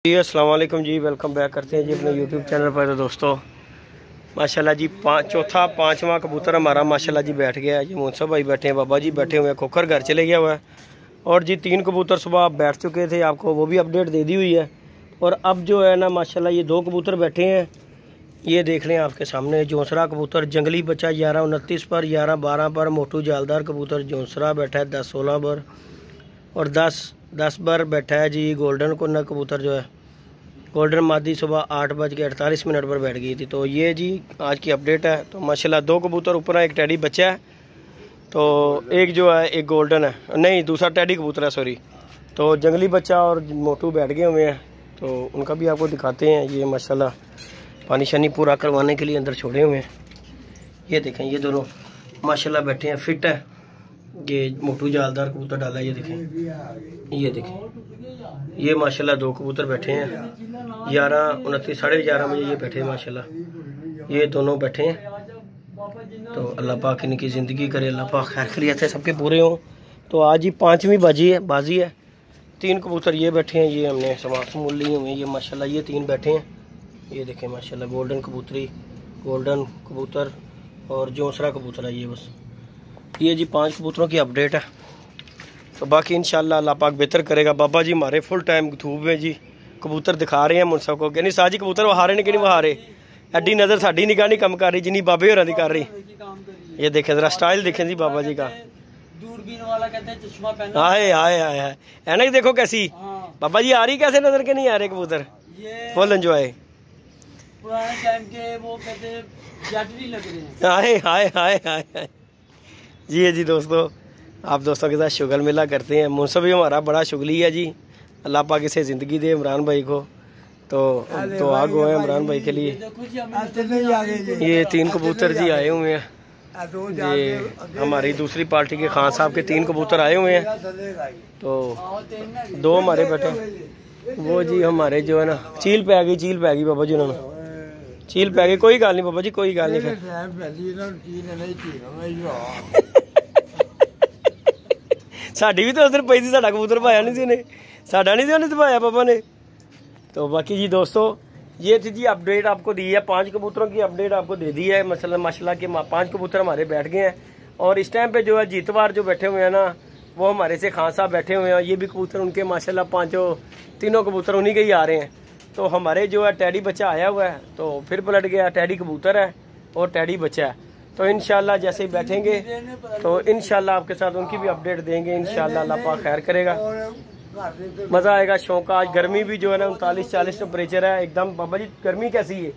जी अस्सलाम वालेकुम जी, welcome back करते हैं जी अपने यूट्यूब चैनल पर। तो दोस्तों माशाल्लाह जी पांचवा कबूतर हमारा माशाल्लाह जी बैठ गया है। जी मुंसफ भाई बैठे हैं, बाबा जी बैठे हुए हैं, खोखर घर चले गया हुआ है। और जी 3 कबूतर सुबह आप बैठ चुके थे, आपको वो भी अपडेट दे दी हुई है। और अब जो है ना माशाल्लाह ये 2 कबूतर बैठे हैं, ये देख लें आपके सामने। जोंसरा कबूतर जंगली बच्चा 11-29 पर, 11-12 पर। मोटू जालदार कबूतर जोंसरा बैठा है 10-16 पर। और 10 पर बैठा है जी गोल्डन कोना कबूतर जो है, गोल्डन मादी सुबह 8:48 पर बैठ गई थी। तो ये जी आज की अपडेट है। तो माशाल्लाह 2 कबूतर ऊपर है, एक टैडी बच्चा है, तो एक जो है एक गोल्डन है, नहीं दूसरा टैडी कबूतर है सॉरी। तो जंगली बच्चा और मोटू बैठ गए हुए हैं, तो उनका भी आपको दिखाते हैं। ये माशाल्लाह पानी शानी पूरा करवाने के लिए अंदर छोड़े हुए हैं। ये देखें ये दोनों माशाल्लाह बैठे हैं, फिट है। ये मोटू जालदार कबूतर डाला है, ये देखें, ये देखें, ये माशाल्लाह 2 कबूतर बैठे हैं 11-29 11:30 बजे ये बैठे हैं माशाल्लाह, ये दोनों बैठे हैं। तो अल्लाह पाक इनकी ज़िंदगी करे, अल्लाह पाक खैर खैरियत है सबके पूरे हों। तो आज ही 5वीं बाजी है। 3 कबूतर ये बैठे हैं, ये हमने समूल लिए हुए हैं। ये माशाल्लाह ये 3 बैठे हैं, ये देखें माशाल्लाह गोल्डन कबूतरी, गोल्डन कबूतर और जोंसरा कबूतर है। ये बस ये जी 5 कबूतरों की अपडेट है। तो बाकी इंशाल्लाह अल्लाह पाक बेहतर करेगा। बाबा जी हमारे फुल टाइम धूप में जी कबूतर दिखा रहे हैं मुंसफ को, कहनी साजी कबूतर वहा रहे कि नहीं वहा रहे। एडी नज़र साड़ी निगाह नहीं कम कर रही जिन्नी बाबे होर कर रही। ये देखें जरा स्टाइल देखें जी बाबा जी का, दूरबीन वाला कहते हैं चश्मा पहना। आए आए आए आए ऐनक देखो कैसी बाबा जी आ रही, कैसे नजर के नहीं आ रहे कबूतर, फुल एंजॉय। पुराने टाइम के वो कहते हैं जट नहीं लग रहे हैं। आए आए आए आए जी दोस्तों आप दोस्तों के साथ शुगर मिला करते हैं। मुंसफ भी हमारा बड़ा शुगली है जी, अल्लाह पाक इसे ज़िंदगी दे इमरान भाई को। तो आग हुए इमरान भाई के लिए। ये 3 कबूतर जी आए हुए हैं, ये हमारी दूसरी पार्टी के खान साहब के 3 कबूतर आए हुए हैं। तो 2 हमारे बैठे, वो जी हमारे जो है ना चील पे आ गई बाबा जी, उन्होंने चील पै गई। कोई गल नहीं बाबा जी, कोई गल नहीं। साड़ी भी तो उधर पई थी, साडा कबूतर पाया नहीं थी, साडा नहीं थी पाया पापा ने। तो बाकी जी दोस्तों ये थी जी अपडेट आपको दी है, 5 कबूतरों की अपडेट आपको दे दी है। माशाल्लाह के 5 कबूतर हमारे बैठ गए हैं। और इस टाइम पे जो है जीतवार जो बैठे हुए हैं ना, वो हमारे से खान साहब बैठे हुए हैं। ये भी कबूतर उनके माशाल्लाह 3 कबूतर उन्हीं के ही आ रहे हैं। तो हमारे जो है टैडी बच्चा आया हुआ है, तो फिर पलट गया, टैडी कबूतर है और टैडी बच्चा है। तो इंशाल्लाह जैसे ही बैठेंगे तो इंशाल्लाह आपके साथ उनकी भी अपडेट देंगे। इंशाल्लाह अल्लाह पाक खैर करेगा, मज़ा आएगा, शौक। आज गर्मी भी जो है ना 39-40 टेम्परेचर है एकदम। बाबा जी गर्मी कैसी है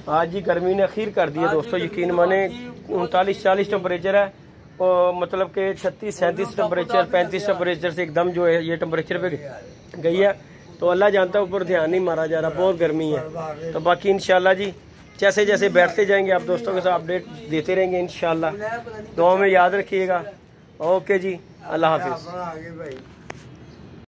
आज जी? गर्मी ने अखीर कर दी है दोस्तों, यकीन माने 39-40 टेम्परेचर है। और मतलब कि 36-37 टेम्परेचर 35 टेम्परेचर से एकदम जो है ये टेम्परेचर पे गई है। तो अल्लाह जानता है, ऊपर ध्यान नहीं मारा जा रहा, बहुत गर्मी है। तो बाकी इंशाल्लाह जी जैसे जैसे बैठते जाएंगे आप दोस्तों के साथ अपडेट देते रहेंगे इंशाल्लाह। दुआ में याद रखिएगा। ओके जी, अल्लाह हाफिज़।